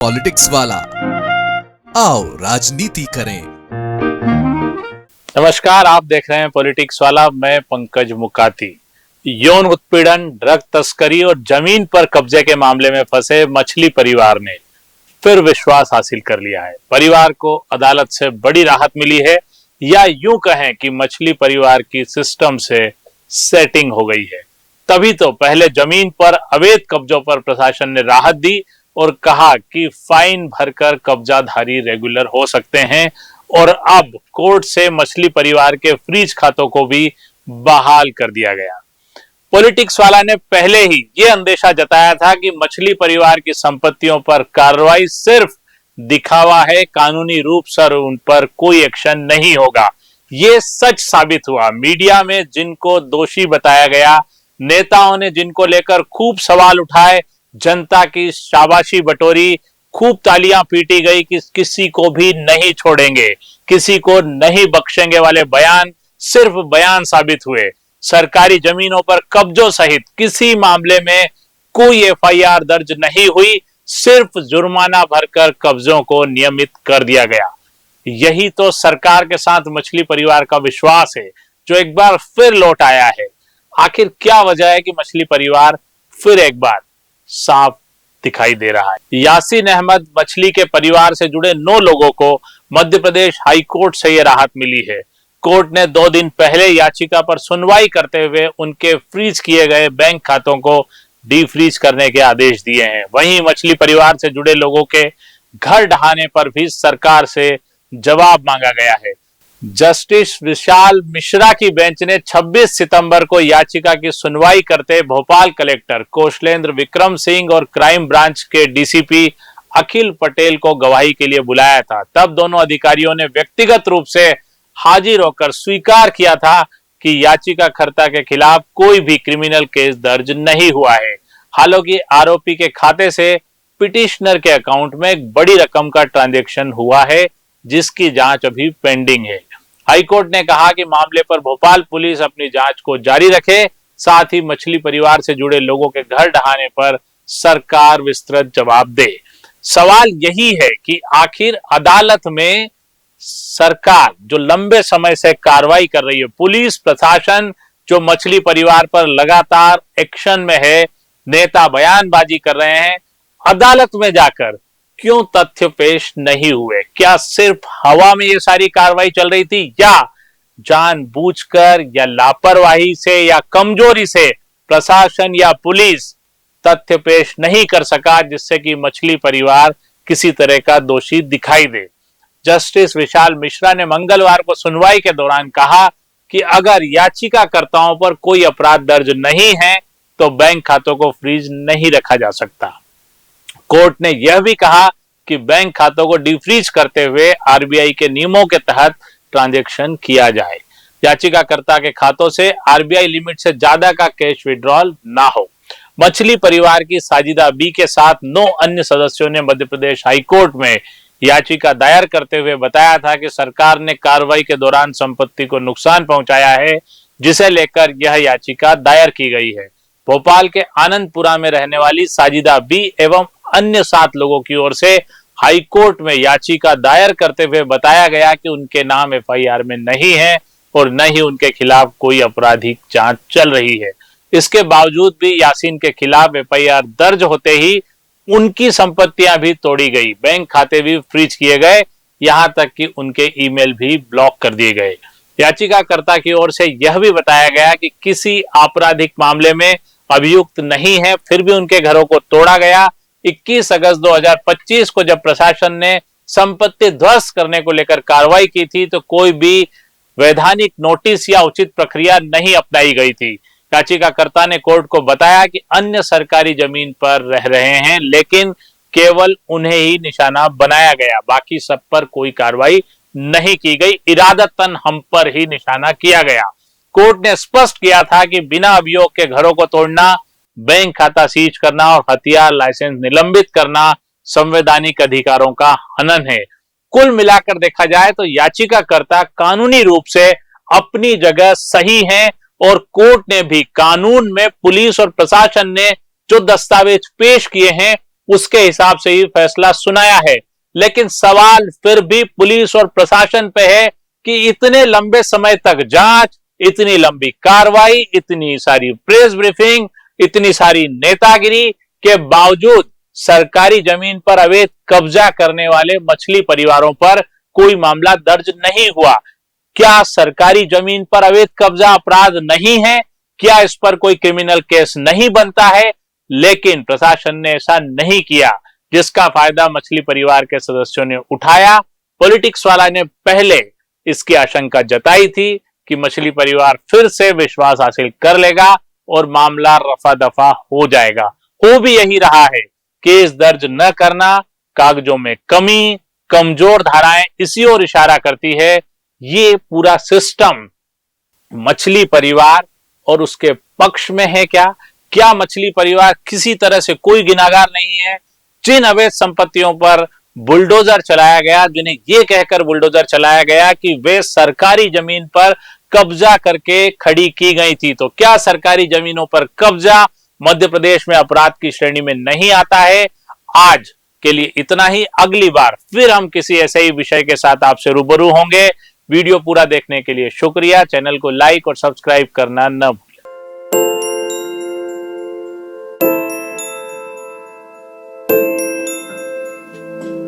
Politics वाला, आओ राजनीति करें। नमस्कार, आप देख रहे हैं पॉलिटिक्स वाला। मैं पंकज मुकाती। यौन उत्पीड़न, ड्रग तस्करी और जमीन पर कब्जे के मामले में फंसे मछली परिवार ने फिर विश्वास हासिल कर लिया है। परिवार को अदालत से बड़ी राहत मिली है, या यूं कहें कि मछली परिवार की सिस्टम से सेटिंग हो गई है। तभी तो पहले जमीन पर अवैध कब्जों पर प्रशासन ने राहत दी और कहा कि फाइन भरकर कब्जाधारी रेगुलर हो सकते हैं, और अब कोर्ट से मछली परिवार के फ्रीज खातों को भी बहाल कर दिया गया। पॉलिटिक्स वाला ने पहले ही ये अंदेशा जताया था कि मछली परिवार की संपत्तियों पर कार्रवाई सिर्फ दिखावा है, कानूनी रूप से उन पर कोई एक्शन नहीं होगा। ये सच साबित हुआ। मीडिया में जिनको दोषी बताया गया, नेताओं ने जिनको लेकर खूब सवाल उठाए, जनता की शाबाशी बटोरी, खूब तालियां पीटी गई कि किसी को भी नहीं छोड़ेंगे, किसी को नहीं बख्शेंगे वाले बयान सिर्फ बयान साबित हुए। सरकारी जमीनों पर कब्जों सहित किसी मामले में कोई एफआईआर दर्ज नहीं हुई, सिर्फ जुर्माना भरकर कब्जों को नियमित कर दिया गया। यही तो सरकार के साथ मछली परिवार का विश्वास है, जो एक बार फिर लौट आया है। आखिर क्या वजह है कि मछली परिवार फिर एक बार साफ दिखाई दे रहा है? यासीन अहमद मछली के परिवार से जुड़े 9 लोगों को मध्य प्रदेश हाई कोर्ट से यह राहत मिली है। कोर्ट ने 2 दिन पहले याचिका पर सुनवाई करते हुए उनके फ्रीज किए गए बैंक खातों को डीफ्रीज करने के आदेश दिए हैं। वहीं मछली परिवार से जुड़े लोगों के घर ढहाने पर भी सरकार से जवाब मांगा गया है। जस्टिस विशाल मिश्रा की बेंच ने 26 सितंबर को याचिका की सुनवाई करते भोपाल कलेक्टर कौशलेंद्र विक्रम सिंह और क्राइम ब्रांच के डीसीपी अखिल पटेल को गवाही के लिए बुलाया था। तब दोनों अधिकारियों ने व्यक्तिगत रूप से हाजिर होकर स्वीकार किया था कि याचिकाकर्ता के खिलाफ कोई भी क्रिमिनल केस दर्ज नहीं हुआ है। हालांकि आरोपी के खाते से पिटिशनर के अकाउंट में एक बड़ी रकम का ट्रांजैक्शन हुआ है, जिसकी जांच अभी पेंडिंग है। हाईकोर्ट ने कहा कि मामले पर भोपाल पुलिस अपनी जांच को जारी रखे, साथ ही मछली परिवार से जुड़े लोगों के घर ढहाने पर सरकार विस्तृत जवाब दे। सवाल यही है कि आखिर अदालत में सरकार जो लंबे समय से कार्रवाई कर रही है, पुलिस प्रशासन जो मछली परिवार पर लगातार एक्शन में है, नेता बयानबाजी कर रहे हैं, अदालत में जाकर क्यों तथ्य पेश नहीं हुए? क्या सिर्फ हवा में ये सारी कार्रवाई चल रही थी, या जानबूझकर या लापरवाही से या कमजोरी से प्रशासन या पुलिस तथ्य पेश नहीं कर सका, जिससे कि मछली परिवार किसी तरह का दोषी दिखाई दे? जस्टिस विशाल मिश्रा ने मंगलवार को सुनवाई के दौरान कहा कि अगर याचिकाकर्ताओं पर कोई अपराध दर्ज नहीं है तो बैंक खातों को फ्रीज नहीं रखा जा सकता। कोर्ट ने यह भी कहा कि बैंक खातों को डिफ्रीज करते हुए आरबीआई के नियमों के तहत ट्रांजैक्शन किया जाए। याचिकाकर्ता के खातों से आरबीआई लिमिट से ज्यादा का कैश विड्रॉल ना हो। मछली परिवार की साजिदा बी के साथ 9 अन्य सदस्यों ने मध्य प्रदेश हाईकोर्ट में याचिका दायर करते हुए बताया था कि सरकार ने कार्रवाई के दौरान संपत्ति को नुकसान पहुंचाया है, जिसे लेकर यह याचिका दायर की गई है। भोपाल के आनंदपुरा में रहने वाली साजिदा बी एवं अन्य 7 लोगों की ओर से हाईकोर्ट में याचिका दायर करते हुए बताया गया कि उनके नाम एफआईआर में नहीं है और न ही उनके खिलाफ कोई आपराधिक जांच चल रही है। इसके बावजूद भी यासीन के खिलाफ एफआईआर दर्ज होते ही उनकी संपत्तियां भी तोड़ी गई, बैंक खाते भी फ्रीज किए गए, यहां तक कि उनके ईमेल भी ब्लॉक कर दिए गए। याचिकाकर्ता की ओर से यह भी बताया गया कि किसी आपराधिक मामले में अभियुक्त नहीं है, फिर भी उनके घरों को तोड़ा गया। 21 अगस्त 2025 को जब प्रशासन ने संपत्ति ध्वस्त करने को लेकर कार्रवाई की थी, तो कोई भी वैधानिक नोटिस या उचित प्रक्रिया नहीं अपनाई गई थी। याचिकाकर्ता ने कोर्ट को बताया कि अन्य सरकारी जमीन पर रह रहे हैं, लेकिन केवल उन्हें ही निशाना बनाया गया, बाकी सब पर कोई कार्रवाई नहीं की गई, इरादतन हम पर ही निशाना किया गया। कोर्ट ने स्पष्ट किया था कि बिना अभियोग के घरों को तोड़ना, बैंक खाता सीज करना और हथियार लाइसेंस निलंबित करना संवैधानिक अधिकारों का हनन है। कुल मिलाकर देखा जाए तो याचिकाकर्ता कानूनी रूप से अपनी जगह सही हैं, और कोर्ट ने भी कानून में पुलिस और प्रशासन ने जो दस्तावेज पेश किए हैं उसके हिसाब से ही फैसला सुनाया है। लेकिन सवाल फिर भी पुलिस और प्रशासन पे है कि इतने लंबे समय तक जांच, इतनी लंबी कार्रवाई, इतनी सारी प्रेस ब्रीफिंग, इतनी सारी नेतागिरी के बावजूद सरकारी जमीन पर अवैध कब्जा करने वाले मछली परिवारों पर कोई मामला दर्ज नहीं हुआ। क्या सरकारी जमीन पर अवैध कब्जा अपराध नहीं है? क्या इस पर कोई क्रिमिनल केस नहीं बनता है? लेकिन प्रशासन ने ऐसा नहीं किया, जिसका फायदा मछली परिवार के सदस्यों ने उठाया। पॉलिटिक्स वाला ने पहले इसकी आशंका जताई थी कि मछली परिवार फिर से विश्वास हासिल कर लेगा और मामला रफा दफा हो जाएगा। हो भी यही रहा है। केस दर्ज न करना, कागजों में कमी, कमजोर धाराएं इसी ओर इशारा करती है। ये पूरा सिस्टम मछली परिवार और उसके पक्ष में है क्या? क्या मछली परिवार किसी तरह से कोई गुनहगार नहीं है? जिन अवैध संपत्तियों पर बुलडोजर चलाया गया, जिन्हें यह कहकर बुलडोजर चलाया गया कि वे सरकारी जमीन पर कब्जा करके खड़ी की गई थी, तो क्या सरकारी जमीनों पर कब्जा मध्य प्रदेश में अपराध की श्रेणी में नहीं आता है? आज के लिए इतना ही। अगली बार फिर हम किसी ऐसे ही विषय के साथ आपसे रूबरू होंगे। वीडियो पूरा देखने के लिए शुक्रिया। चैनल को लाइक और सब्सक्राइब करना न भूलें।